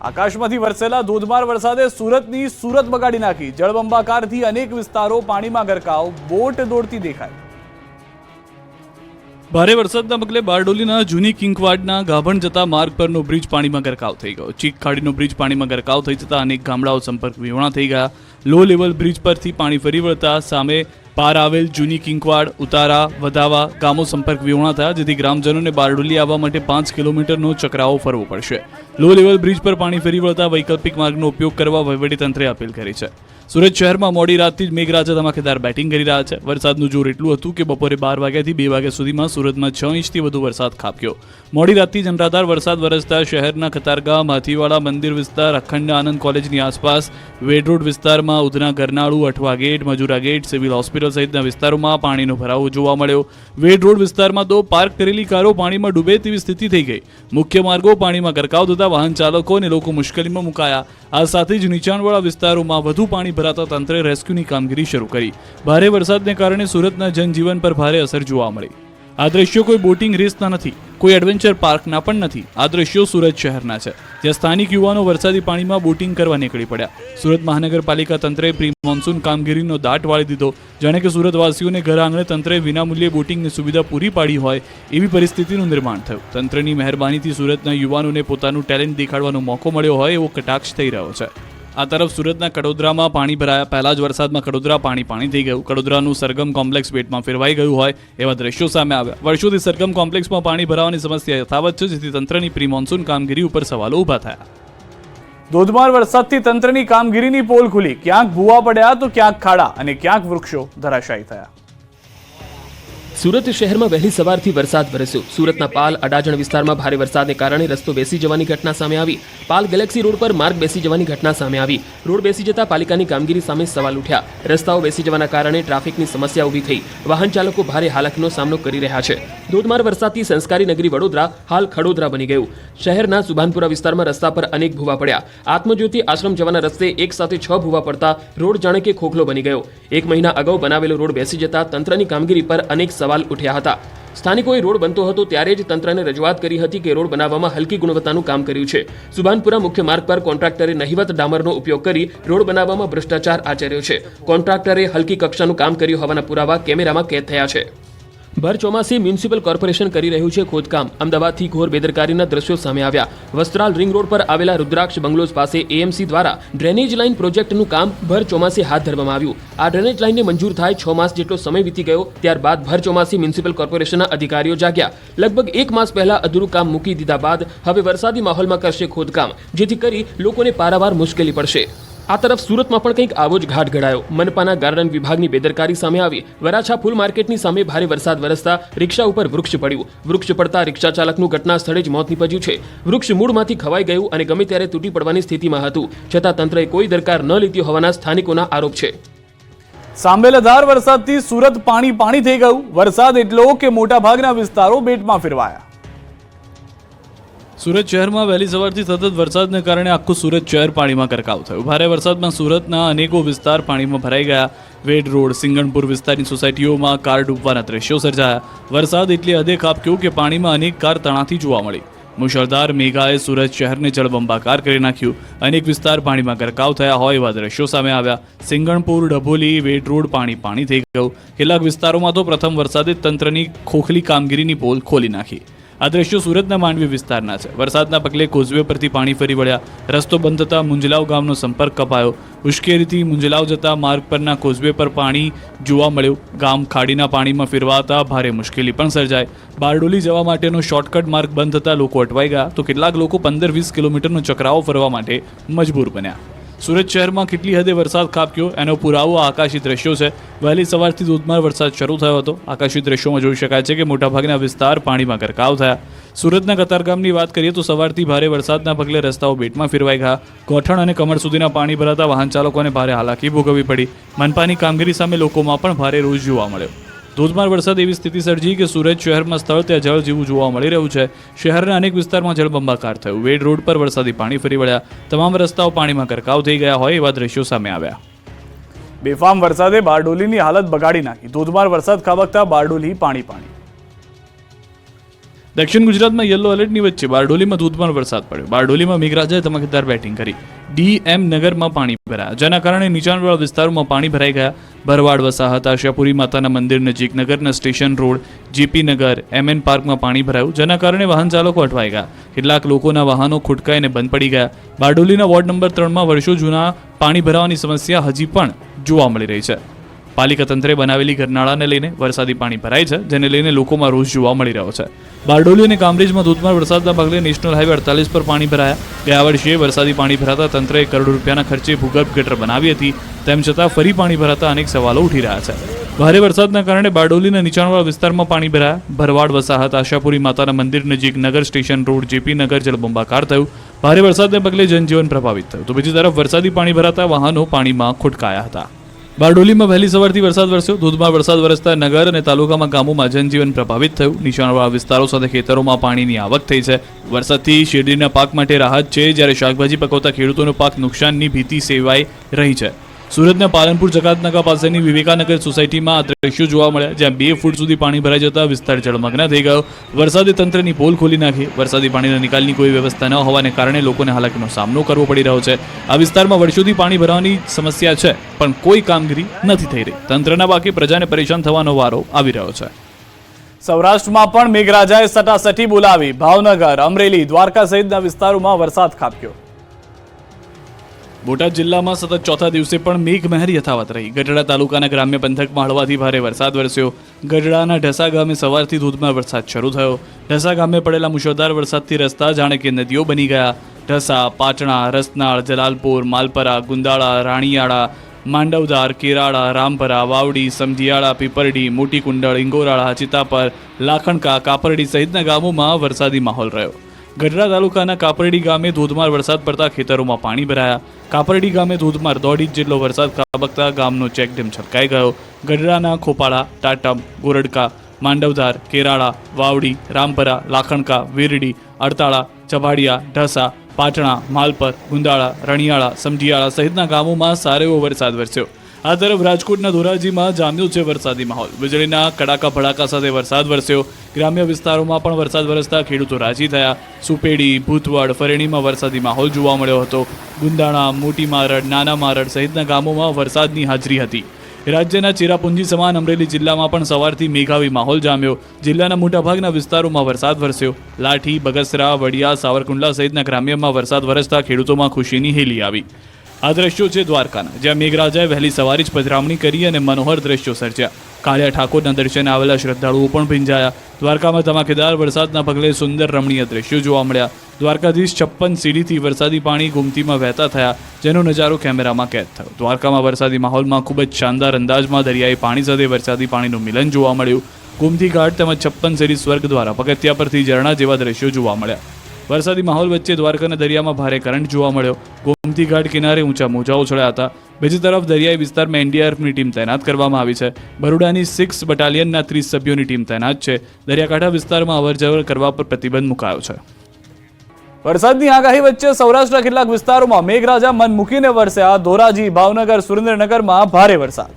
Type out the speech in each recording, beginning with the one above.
આકાશમાંથી વરસેલા ધોધમાર વરસાદે સુરતની સુરત બગાડી નાખી। જળબંબાકારથી અનેક વિસ્તારો પાણીમાં ગરકાવ, બોટ દોડતી દેખાઈ। ભારે વરસાદના પગલે બારડોલીના જૂની કિંકવાડના ગાભણ જતા માર્ગ પરનો બ્રિજ પાણીમાં ગરકાવ થઈ ગયો। ચીક ખાડીનો બ્રિજ પાણીમાં ગરકાવ થઈ જતા અનેક ગામડાઓ સંપર્ક વિહોણા થઈ ગયા। લો લેવલ બ્રિજ પરથી પાણી ફરી વળતા સામે પાર આવેલ જૂની કિંકવાડ, ઉતારા, વધાવા ગામો સંપર્ક વિહોણા થયા, જેથી ગ્રામજનોને બારડોલી આવવા માટે 5 કિલોમીટરનો ચક્રાવો ફરવો પડશે। લો લેવલ બ્રિજ પર પાણી ફરી વળતા વૈકલ્પિક માર્ગનો ઉપયોગ કરવા વહીવટીતંત્રે અપીલ કરી છે। સુરત શહેરમાં મોડી રાતથી જ મેઘરાજા ધમાકેદાર બેટિંગ કરી રહ્યા છે। વરસાદનું જોર એટલું હતું કે બપોરે 12 વાગ્યાથી 2 વાગ્યા સુધીમાં સુરતમાં 6 ઇંચથી વધુ વરસાદ ખાબક્યો। મોડી રાતથી જ અનરાધાર વરસાદ વરસતા શહેરના કતારગામ, હાથીવાડા, મંદિર વિસ્તાર, અખંડ આનંદ કોલેજની આસપાસ, વેડ રોડ વિસ્તારમાં, ઉધના, ગરનાળુ, Athwa gate, Majura gate, civil hospital સહિતના વિસ્તારોમાં પાણીનો ભરાવો જોવા મળ્યો। વેડ રોડ વિસ્તારમાં તો પાર્ક કરેલી કારો પાણીમાં ડૂબે તેવી સ્થિતિ થઈ ગઈ। મુખ્ય માર્ગો પાણીમાં ગરકાવ થતા વાહન ચાલકો અને લોકો મુશ્કેલીમાં મુકાયા। આ સાથે જ નીચાણવાળા વિસ્તારોમાં વધુ પાણી ભરાતા તંત્રે રેસ્ક્યુની કામગીરી શરૂ કરી। ભારે વરસાદને કારણે સુરતના જનજીવન પર ભારે અસર જોવા મળી। આ દ્રશ્યો કોઈ બોટિંગ રેસના નથી, કોઈ એડવેન્ચર પાર્કના પણ નથી। આ દ્રશ્યો સુરત શહેરના છે, જ્યાં સ્થાનિક યુવાનો વરસાદી પાણીમાં બોટિંગ કરવા નીકળી પડ્યા। સુરત મહાનગરપાલિકા તંત્રે પ્રી મોન્સૂન કામગીરીનો દાટ વાળી દીધો, જાણે કે સુરતવાસીઓને ઘર આંગણે તંત્રે વિનામૂલ્યે બોટિંગની સુવિધા પૂરી પાડી હોય એવી પરિસ્થિતિનું નિર્માણ થયું। તંત્રની મહેરબાનીથી સુરતના યુવાનોને પોતાનું ટેલેન્ટ દેખાડવાનો મોકો મળ્યો હોય એવો કટાક્ષ થઈ રહ્યો છે। આ તરફ સુરતના કડોદરામાં પાણી ભરાયા। પહેલા જ વરસાદમાં કડોદરા પાણી થઈ ગયું। કડોદરાનું સરગમ કોમ્પ્લેક્સ બેટમાં ફેરવાઈ ગયું હોય એવા દ્રશ્યો સામે આવ્યા। વર્ષોથી સરગમ કોમ્પ્લેક્સમાં પાણી ભરાવાની સમસ્યા યથાવત છે, જેથી તંત્રની પ્રી મોન્સૂન કામગીરી ઉપર સવાલો ઊભા થયા। ધોધમાર વરસાદથી તંત્રની કામગીરીની પોલ ખુલી। ક્યાંક ભૂવા પડ્યા તો ક્યાંક ખાડા અને ક્યાંક વૃક્ષો ધરાશાયી થયા। સુરત શહેરમાં વહેલી સવારથી વરસાદ વરસ્યો। સુરતના પાલ, અડાજણ વિસ્તારમાં ભારે વરસાદને કારણે રસ્તો બેસી જવાની ઘટના સામે આવી। પાલ ગેલેક્સી રોડ પર માર્ગ બેસી જવાની ઘટના સામે આવી। રોડ બેસી જતા પાલિકાની કામગીરી સામે સવાલ ઉઠ્યા। રસ્તાઓ બેસી જવાના કારણે ટ્રાફિકની સમસ્યા ઊભી થઈ। વાહન ચાલકો ભારે હાલાકીનો સામનો કરી રહ્યા છે। ધોધમાર વરસાદથી સંસ્કારી નગરી વડોદરા હાલ ખડોદરા બની ગયું। શહેરના સુભાનપુરા વિસ્તારમાં રસ્તા પર અનેક ભૂવા પડ્યા। આત્મજ્યોતિ આશ્રમ જવાના રસ્તે એક સાથે 6 ભૂવા પડતા રોડ જાણે કે ખોખલો બની ગયો। 1 મહિના અગાઉ બનાવેલો રોડ બેસી જતા તંત્રની કામગીરી પર અનેક સવાલ ઉઠ્યા હતા। સ્થાનિકોએ રોડ બનતો હતો ત્યારે જ તંત્રને રજૂઆત કરી હતી કે રોડ બનાવવામાં હલકી ગુણવત્તાનું કામ કર્યું છે। સુભાનપુરા મુખ્ય માર્ગ પર કોન્ટ્રાક્ટરે નહિવત ડામરનો ઉપયોગ કરી રોડ બનાવવામાં ભ્રષ્ટાચાર આચર્યો છે। કોન્ટ્રાક્ટરે હલકી કક્ષાનું કામ કર્યું હોવાના પુરાવા કેમેરામાં કેદ થયા છે। ભર ચોમાસે મ્યુનિસિપલ કોર્પોરેશન કરી રહ્યું છે ખોદકામ। અમદાવાદથી ઘોર બેદરકારીના દ્રશ્યો સામે આવ્યા। વસ્ત્રાલ રિંગ રોડ પર આવેલા રુદ્રાક્ષ બંગલોઝ પાસે એએમસી દ્વારા ડ્રેનેજ લાઇન પ્રોજેક્ટનું કામ ભર ચોમાસે હાથ ધરવામાં આવ્યું। આ ડ્રેનેજ લાઇનને મંજૂર થાય 6 માસ જેટલો સમય વીતી ગયો। ત્યારબાદ ભર ચોમાસે મ્યુનિસિપલ કોર્પોરેશનના અધિકારીઓ જાગ્યા। લગભગ 1 માસ પહેલા અધૂરું કામ મૂકી દીધા બાદ હવે વરસાદી માહોલમાં કરશે ખોદકામ, જેથી કરી લોકોને પારાવાર મુશ્કેલી પડશે। આ તરફ સુરતમાં પણ કંઈક આવો જ ઘાટ ઘડાયો। મનપાના ગાર્ડન વિભાગની બેદરકારી સામે આવી। વરાછા ફૂલ માર્કેટની સામે ભારે વરસાદ વરસતા રિક્ષા ઉપર વૃક્ષ પડ્યું। વૃક્ષ પડતા રિક્ષા ચાલકનું ઘટના સ્થળે જ મોત નીપજ્યું છે। વૃક્ષ મૂળમાંથી ખવાઈ ગયું અને ગમે ત્યારે તૂટી પડવાની સ્થિતિમાં હતું, છતાં તંત્રએ કોઈ દરકાર ન લીધી હોવાના સ્થાનિકોના આરોપ છે। સાંભેલાધાર વરસાદથી સુરત પાણી થઈ ગયું। વરસાદ એટલો કે મોટાભાગના વિસ્તારો બેટમાં ફેરવાયા। સુરત શહેરમાં વહેલી સવારથી સતત વરસાદને કારણે આખું સુરત શહેર પાણીમાં ગરકાવ થયું। ભારે વરસાદમાં સુરતના અનેકો વિસ્તાર પાણીમાં ભરાઈ ગયા। વેડ રોડ, સિંગણપુર વિસ્તારની સોસાયટીઓમાં કાર ડૂબવાના દ્રશ્યો સર્જાયા। વરસાદ એટલી હદે ખાબક્યો કે પાણીમાં અનેક કાર તણાતી જોવા મળી। મુશળધાર મેઘાએ સુરત શહેરને જળબંબાકાર કરી નાખ્યું। અનેક વિસ્તાર પાણીમાં ગરકાવ થયા હોય એવા દ્રશ્યો સામે આવ્યા। સિંગણપુર, ડભોલી, વેડ રોડ પાણી થઈ ગયું। કેટલાક વિસ્તારોમાં તો પ્રથમ વરસાદે તંત્રની ખોખલી કામગીરીની પોલ ખોલી નાખી। આ દ્રશ્યો સુરતના માંડવી વિસ્તારના છે। વરસાદના પગલે કોઝવે પરથી પાણી ફરી વળ્યા। રસ્તો બંધ થતાં મુંજલાવ ગામનો સંપર્ક કપાયો। ઉશ્કેરીથી મુંજલાવ જતા માર્ગ પરના કોઝવે પર પાણી જોવા મળ્યું। ગામ ખાડીના પાણીમાં ફેરવાતા ભારે મુશ્કેલી પણ સર્જાઈ। બારડોલી જવા માટેનો શોર્ટકટ માર્ગ બંધ થતાં લોકો અટવાઈ ગયા, તો કેટલાક લોકો 15-20 કિલોમીટરનો ચક્રાવો ફરવા માટે મજબૂર બન્યા। સુરત શહેરમાં કેટલી હદે વરસાદ ખાબક્યો એનો પુરાવો આકાશી દ્રશ્યો છે। વહેલી સવારથી ધોધમાર વરસાદ શરૂ થયો હતો। આકાશી દ્રશ્યોમાં જોઈ શકાય છે કે મોટાભાગના વિસ્તાર પાણીમાં ગરકાવ થયા। સુરતના કતારગામની વાત કરીએ તો સવારથી ભારે વરસાદના પગલે રસ્તાઓ બેટમાં ફેરવાઈ ગયા। ગોઠણ અને કમર સુધીના પાણી ભરાતા વાહન ચાલકોને ભારે હાલાકી ભોગવવી પડી। મનપાની કામગીરી સામે લોકોમાં પણ ભારે રોષ જોવા મળ્યો। ધોધમાર વરસાદ એવી સ્થિતિ સર્જી કે સુરત શહેરમાં સ્થળ ત્યાં જળ જેવું જોવા મળી રહ્યું છે। શહેરના અનેક વિસ્તારમાં જળબંબાકાર થયું। વેડ રોડ પર વરસાદી પાણી ફરી વળ્યા। તમામ રસ્તાઓ પાણીમાં ગરકાવ થઈ ગયા હોય એવા દ્રશ્યો સામે આવ્યા। બેફામ વરસાદે બારડોલીની હાલત બગાડી નાખી। ધોધમાર વરસાદ ખાબકતા બારડોલી પાણી। દક્ષિણ ગુજરાતમાં યલો એલર્ટની વચ્ચે બારડોલીમાં ધોધમાર વરસાદ પડ્યો. બારડોલીમાં મેઘરાજાએ ધમાકેદાર બેટિંગ કરી. ડીએમ નગરમાં પાણી ભરાયા, જેના કારણે નીચાણવાળા વિસ્તારોમાં પાણી ભરાઈ ગયા. ભરવાડ વસાહત, આશાપુરી માતાના મંદિર નજીક, નગરના સ્ટેશન રોડ, જેપી નગર, એમએન પાર્કમાં પાણી ભરાયું, જેના કારણે વાહન ચાલકો અટવાઈ ગયા. કેટલાક લોકોના વાહનો ખૂટકાઈને બંધ પડી ગયા. બારડોલીના વોર્ડ નંબર 3માં વર્ષો જૂના પાણી ભરાવાની સમસ્યા હજી પણ જોવા મળી રહી છે. પાલિકા તંત્રે બનાવેલી ગરનાળાને લઈને વરસાદી પાણી ભરાય છે, જેને લઈને લોકોમાં રોષ જોવા મળી રહ્યો છે. બારડોલી અને કામરેજમાં ધોધમાર વરસાદના પગલે નેશનલ હાઈવે 48 પર પાણી ભરાયા. ગયા વર્ષે વરસાદી પાણી ભરાતા તંત્રએ કરોડો રૂપિયાના ખર્ચે ભૂગર્ભ ગટર બનાવી હતી. તેમ છતાં ફરી પાણી ભરાતા અનેક સવાલો ઉઠી રહ્યા છે. ભારે વરસાદના કારણે બારડોલીના નીચાણવાળા વિસ્તારમાં પાણી ભરાયા. ભરવાડ વસાહત, આશાપુરી માતાના મંદિર નજીક, નગર સ્ટેશન રોડ, જેપી નગર જળબંબાકાર થયું. ભારે વરસાદને પગલે જનજીવન પ્રભાવિત થયું. તો બીજી તરફ વરસાદી પાણી ભરાતા વાહનો પાણીમાં ખોટકાયા હતા. બારડોલીમાં વહેલી સવારથી વરસાદ વરસ્યો. ધોધમાર વરસાદ વરસતા નગર અને તાલુકામાં ગામોમાં જનજીવન પ્રભાવિત થયું. નીચાણવાળા વિસ્તારો સાથે ખેતરોમાં પાણીની આવક થઈ છે. વરસાદથી શેરડીના પાક માટે રાહત છે, જ્યારે શાકભાજી પકવતા ખેડૂતોનો પાક નુકસાનની ભીતિ સેવાઈ રહી છે. સુરતના પાલનપુર જકાતનાકા પાસેની વિવેકાનગર સોસાયટીમાં આ દ્રશ્યો જોવા મળ્યા, જ્યાં 2 ફૂટ સુધી પાણી ભરાઈ જતા વિસ્તાર જળમગ્ન થઈ ગયો. વરસાદે તંત્રની પોલ ખોલી નાખી. વરસાદી પાણીના નિકાલની કોઈ વ્યવસ્થા ન હોવાને કારણે લોકોને હાલાકીનો સામનો કરવો પડી રહ્યો છે. આ વિસ્તારમાં વર્ષોથી પાણી ભરાવાની સમસ્યા છે, પણ કોઈ કામગીરી નથી થઈ રહી. તંત્રના બાકી પ્રજાને પરેશાન થવાનો વારો આવી રહ્યો છે. સૌરાષ્ટ્રમાં પણ મેઘરાજાએ સટાસટી બોલાવી. ભાવનગર, અમરેલી, દ્વારકા સહિતના વિસ્તારોમાં વરસાદ ખાબક્યો. બોટાદ જિલ્લામાં સતત ચોથા દિવસે પણ મેઘમહેર યથાવત રહી. ગઢડા તાલુકાના ગ્રામ્ય પંથકમાં હળવાથી ભારે વરસાદ વરસ્યો. ગઢડાના ઢસા ગામે સવારથી ધોધમાર વરસાદ શરૂ થયો. ઢસા ગામે પડેલા મુશળધાર વરસાદથી રસ્તા જાણે કે નદીઓ બની ગયા. ઢસા, પાટણા, રસનાળ, જલાલપુર, માલપરા, ગુંદાળા, રાણીયાળા, માંડવદાર, કેરાળા, રામપરા, વાવડી, સમઢિયાળા, પીપરડી, મોટી કુંડળ, ઇંગોરાળા, ચિતાપર, લાખણકા, કાપરડી સહિતના ગામોમાં વરસાદી માહોલ રહ્યો. ગઢડા તાલુકાના કાપરડી ગામે ધોધમાર વરસાદ પડતા ખેતરોમાં પાણી ભરાયા. કાપરડી ગામે ધોધમાર 1.5 ઇંચ જેટલો વરસાદ ખાબકતા ગામનો ચેકડેમ છલકાઈ ગયો. ગઢડાના ખોપાળા, ટાટમ, ગોરડકા, માંડવધાર, કેરાળા, વાવડી, રામપરા, લાખણકા, વીરડી, અડતાળા, ચભાડિયા, ઢસા, પાટણા, માલપર, ગુંદાળા, રણિયાળા, સમઢિયાળા સહિતના ગામોમાં સારો એવો વરસાદ વરસ્યો. આ તરફ રાજકોટના ધોરાજીમાં જામ્યો છે વરસાદી માહોલ. વીજળીના કડાકા ભડાકા સાથે વરસાદ વરસ્યો. ગ્રામ્ય વિસ્તારોમાં પણ વરસાદ વરસતા ખેડૂતો રાજી થયા. સુપેડી, ભૂતવડ, ફરેણીમાં વરસાદી માહોલ જોવા મળ્યો હતો. ગુંદાણા, મોટી મારડ, નાના મારડ સહિતના ગામોમાં વરસાદની હાજરી હતી. રાજ્યના ચેરાપુંજી સમાન અમરેલી જિલ્લામાં પણ સવારથી મેઘાવી માહોલ જામ્યો. જિલ્લાના મોટાભાગના વિસ્તારોમાં વરસાદ વરસ્યો. લાઠી, બગસરા, વડિયા, સાવરકુંડલા સહિતના ગ્રામ્યમાં વરસાદ વરસતા ખેડૂતોમાં ખુશીની હેલી આવી. આ દ્રશ્યો છે દ્વારકાના, જ્યાં મેઘરાજાએ વહેલી સવારે જ પધરામણી કરી અને મનોહર દ્રશ્યો સર્જ્યા. કાળિયા ઠાકોરના દર્શને આવેલા શ્રદ્ધાળુઓ પણ ભીંજાયા. દ્વારકામાં ધમાકેદાર વરસાદના પગલે સુંદર રમણીય દ્રશ્યો જોવા મળ્યા. દ્વારકાધીશ 56 સીડીથી વરસાદી પાણી ગોમતીમાં વહેતા થયા, જેનો નજારો કેમેરામાં કેદ થયો. દ્વારકામાં વરસાદી માહોલમાં ખૂબ જ શાનદાર અંદાજમાં દરિયાઈ પાણી સાથે વરસાદી પાણીનું મિલન જોવા મળ્યું. ગોમતી ઘાટ તેમજ 56 સીડી સ્વર્ગ દ્વારા પગથિયા પરથી ઝરણા જેવા દ્રશ્યો જોવા મળ્યા. વરસાદી માહોલ વચ્ચે દ્વારકાના દરિયામાં ભારે કરંટ જોવા મળ્યો. ગોમતી ઘાટ કિનારે ઊંચા મોજાઓ છોડ્યા હતા. બીજી તરફ દરિયાઈ વિસ્તારમાં એનડીઆરએફની ટીમ તૈનાત કરવામાં આવી છે. બરોડાની 6 બટાલિયનના 30 સભ્યોની ટીમ તૈનાત છે. દરિયાકાંઠા વિસ્તારમાં અવરજવર કરવા પર પ્રતિબંધ મુકાયો છે. વરસાદની આગાહી વચ્ચે સૌરાષ્ટ્રના કેટલાક વિસ્તારોમાં મેઘરાજા મન મૂકીને વરસ્યા. ધોરાજી, ભાવનગર, સુરેન્દ્રનગરમાં ભારે વરસાદ.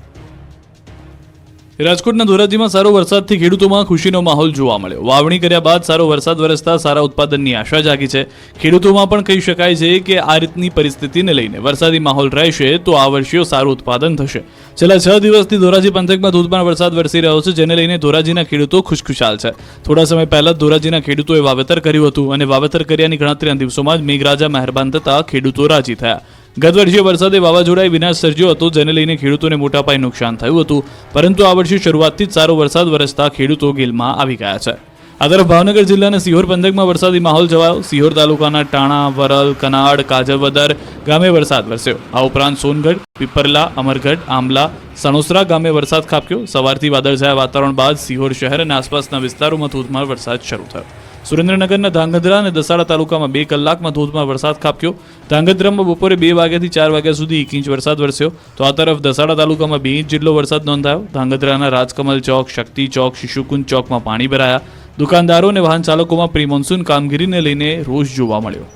રાજકોટના ધોરાજીમાં સારો વરસાદથી ખેડૂતોમાં ખુશીનો માહોલ જોવા મળ્યો. વાવણી કર્યા બાદ સારો વરસાદ વરસતા સારા ઉત્પાદનની આશા જાગી છે. ખેડૂતોમાં પણ કહી શકાય છે કે આ રીતની પરિસ્થિતિને લઈને વરસાદી માહોલ રહેશે તો આ વર્ષે સારું ઉત્પાદન થશે. છેલ્લા 6 દિવસથી ધોરાજી પંથકમાં ધોધમાર વરસાદ વરસી રહ્યો છે, જેને લઈને ધોરાજીના ખેડૂતો ખુશખુશાલ છે. થોડા સમય પહેલા જ ધોરાજીના ખેડૂતોએ વાવેતર કર્યું હતું અને વાવેતર કર્યાની ગણતરીના દિવસોમાં જ મેઘરાજા મહેરબાન થતા ખેડૂતો રાજી થયા. ગત વર્ષે વરસાદે વાવાઝોડાએ વિનાશ સર્જ્યો હતો, જેને લઈને ખેડૂતોને મોટા પાયે નુકસાન થયું હતું, પરંતુ આ વર્ષે શરૂઆતથી જ સારો વરસાદ વરસતા ખેડૂતો ગેલમાં આવી ગયા છે. આ તરફ ભાવનગર જિલ્લાના સિહોર પંથકમાં વરસાદી માહોલ જોવાયો. સિહોર તાલુકાના ટાણા, વરલ, કનાડ, કાજલવદર ગામે વરસાદ વરસ્યો. આ ઉપરાંત સોનગઢ, પીપરલા, અમરગઢ, આંબલા, સણોસરા ગામે વરસાદ ખાબક્યો. સવારથી વાદળછાયા વાતાવરણ બાદ સિહોર શહેર અને આસપાસના વિસ્તારોમાં ધોધમાર વરસાદ શરૂ થયો. સુરેન્દ્રનગરના ધાંગધ્રા અને દસાડા તાલુકામાં 2 કલાકમાં ધોધમાર વરસાદ ખાબક્યો. ધાંગધ્રામાં બપોરે 2 વાગ્યાથી 4 વાગ્યા સુધી 1 ઇંચ વરસાદ વરસ્યો. તો આ તરફ દસાડા તાલુકામાં 2 ઇંચ જેટલો વરસાદ નોંધાયો. ધાંગધ્રાના રાજકમલ ચોક, શક્તિ ચોક, શિશુકુંજ ચોકમાં પાણી ભરાયા. દુકાનદારો અને વાહન ચાલકોમાં પ્રી મોન્સૂન કામગીરીને લઈને રોષ જોવા મળ્યો.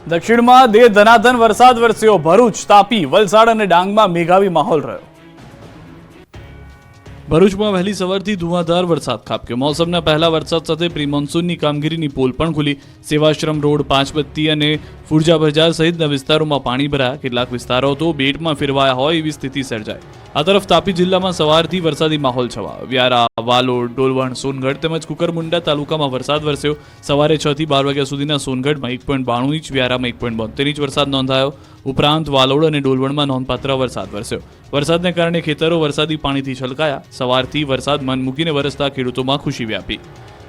દક્ષિણમાં દેહ ધનાધન વરસાદ વરસ્યો. ભરૂચ, તાપી, વલસાડ અને ડાંગમાં મેઘાવી માહોલ રહ્યો. ભરૂચમાં વહેલી સવારથી ધુઆધાર વરસાદ ખાબક્યો. મોસમના પહેલા વરસાદ સાથે પ્રી મોન્સૂનની કામગીરીની પોલ પણ ખુલી. સેવાશ્રમ રોડ, પાંચબત્તી અને ફુરજા બજાર સહિતના વિસ્તારોમાં પાણી ભરાયા. કેટલાક વિસ્તારો તો બેટમાં ફેરવાયા હોય એવી સ્થિતિ સર્જાઈ. આ તરફ તાપી જિલ્લામાં સવારથી વરસાદી માહોલ છવાયો. વ્યારા, વાલોડ, ડોલવણ, સોનગઢ તેમજ કુકરમુંડા તાલુકામાં વરસાદ વરસ્યો. સવારે 6 થી 12 વાગ્યા સુધીના સોનગઢમાં 1.92 ઇંચ, વ્યારામાં 1.72 ઇંચ વરસાદ નોંધાયો. ઉપરાંત વાલોડ અને ડોલવણમાં નોંધપાત્ર વરસાદ વરસ્યો. વરસાદને કારણે ખેતરો વરસાદી પાણીથી છલકાયા. સવારથી વરસાદ મન મૂકીને વરસતા ખેડૂતોમાં ખુશી વ્યાપી.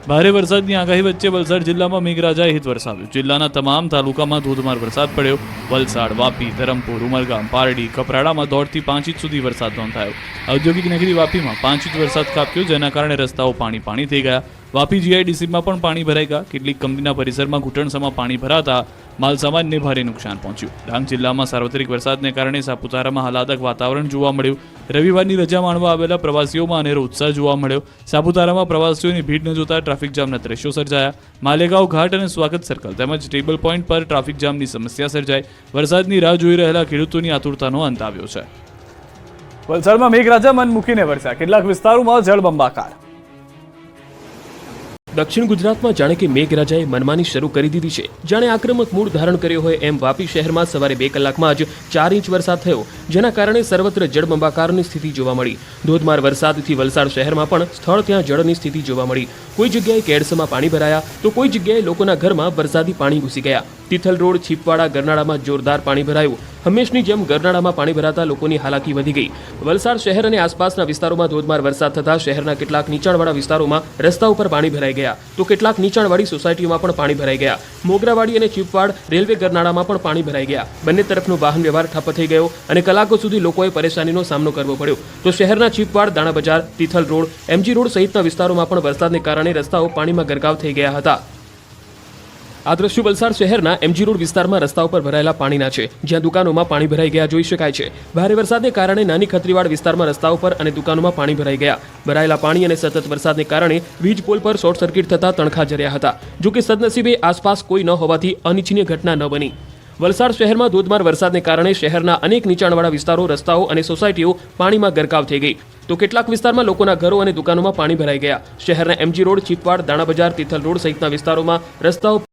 ભારે વરસાદની આગાહી વચ્ચે વલસાડ જિલ્લામાં મેઘરાજાએ હિત વરસાવ્યું. જિલ્લાના તમામ તાલુકામાં ધોધમાર વરસાદ પડ્યો. વલસાડ, વાપી, ધરમપુર, ઉમરગામ, પારડી, કપરાડામાં 1.5 થી 5 ઇંચ સુધી વરસાદ નોંધાયો. ઔદ્યોગિક નગરી વાપીમાં 5 ઇંચ વરસાદ ખાબક્યો, જેના કારણે રસ્તાઓ પાણી થઈ ગયા. વાપી જીઆઈડીસીમાં પણ પાણી ભરાઈ ગયા. કેટલીક કંપનીના પરિસરમાં ઘૂંટણસમાં પાણી ભરાતા માલસામાનને ભારે નુકસાન પહોંચ્યું. ડાંગ જિલ્લામાં સાર્વત્રિક વરસાદને કારણે સાપુતારામાં આહલાદક વાતાવરણ જોવા મળ્યું. રવિવારની રજા માણવા આવેલા પ્રવાસીઓમાં અનેરો ઉત્સાહ જોવા મળ્યો. સાપુતારામાં પ્રવાસીઓની ભીડ ન જોતા ટ્રાફિક જામના દ્રશ્યો સર્જાયા. માલેગાંવ ઘાટ અને સ્વાગત સર્કલ તેમજ ટેબલ પોઈન્ટ પર ટ્રાફિક જામની સમસ્યા સર્જાઈ. વરસાદની રાહ જોઈ રહેલા ખેડૂતોની આતુરતાનો અંત આવ્યો છે. વલસાડમાં મેઘરાજા મન મૂકીને વરસ્યા. કેટલાક વિસ્તારોમાં જળબંબાકાર. દક્ષિણ ગુજરાતમાં જાણે કે મેઘરાજાએ મનમાની શરૂ કરી દીધી છે. જાણે આક્રમક મૂળ ધારણ કર્યો હોય એમ વાપી શહેરમાં સવારે 2 કલાકમાં જ 4 ઇંચ વરસાદ થયો, જેના કારણે સર્વત્ર જળબંબાકારની સ્થિતિ જોવા મળી. ધોધમાર વરસાદથી વલસાડ શહેરમાં પણ સ્થળ ત્યાં જળની સ્થિતિ જોવા મળી. કોઈ જગ્યાએ કેડસમાં પાણી ભરાયા તો કોઈ જગ્યાએ લોકોના ઘરમાં વરસાદી પાણી ઘૂસી ગયા. તિથલ રોડ, છીપવાડા, ગરનાળામાં જોરદાર પાણી ભરાયું. હંમેશની જેમ ગરનાળામાં પાણી ભરાતા લોકોની હાલાકી વધી ગઈ. વલસાડ શહેર અને આસપાસના વિસ્તારોમાં ધોધમાર વરસાદ થતા શહેરના કેટલાક નીચાણવાળા વિસ્તારોમાં રસ્તા ઉપર પાણી ભરાઈ ગયા, તો કેટલાક નીચાણવાળી સોસાયટીઓમાં પણ પાણી ભરાઈ ગયા. મોગરાવાડી અને ચીપવાડ રેલવે ગરનાળામાં પણ પાણી ભરાઈ ગયા. બંને તરફનો વાહન વ્યવહાર ઠપ્પ થઈ ગયો અને કલાકો સુધી લોકોએ પરેશાનીનો સામનો કરવો પડ્યો. તો શહેરના ચીપવાડ, દાણા બજાર, તિથલ રોડ, એમજી રોડ સહિતના વિસ્તારોમાં પણ વરસાદને કારણે રસ્તાઓ પાણીમાં ગરકાવ થઈ ગયા હતા. આ દ્રશ્યો વલસાડ શહેરના એમજી રોડ વિસ્તારમાં રસ્તા ઉપર ભરાયેલા પાણીના છે, જ્યાં દુકાનોમાં પાણી ભરાઈ ગયા જોઈ શકાય છે. ભારે વરસાદને કારણે નાની ખત્રીવાડ વિસ્તારમાં રસ્તાઓ પર અને દુકાનોમાં પાણી ભરાઈ ગયા. ભરાયેલા પાણી અને સતત વરસાદને કારણે વીજ પોલ પર શોર્ટ સર્કિટ થતા તણખા જર્યા હતા. જોકે સદનસીબે આસપાસ કોઈ ન હોવાથી અનિચ્છનીય ઘટના ન બની. વલસાડ શહેરમાં ધોધમાર વરસાદને કારણે શહેરના અનેક નીચાણવાળા વિસ્તારો, રસ્તાઓ અને સોસાયટીઓ પાણીમાં ગરકાવ થઈ ગઈ. તો કેટલાક વિસ્તારમાં લોકોના ઘરો અને દુકાનોમાં પાણી ભરાઈ ગયા. શહેરના એમજી રોડ, ચીપવાડ, દાણા બજાર, તિથલ રોડ સહિતના વિસ્તારોમાં રસ્તાઓ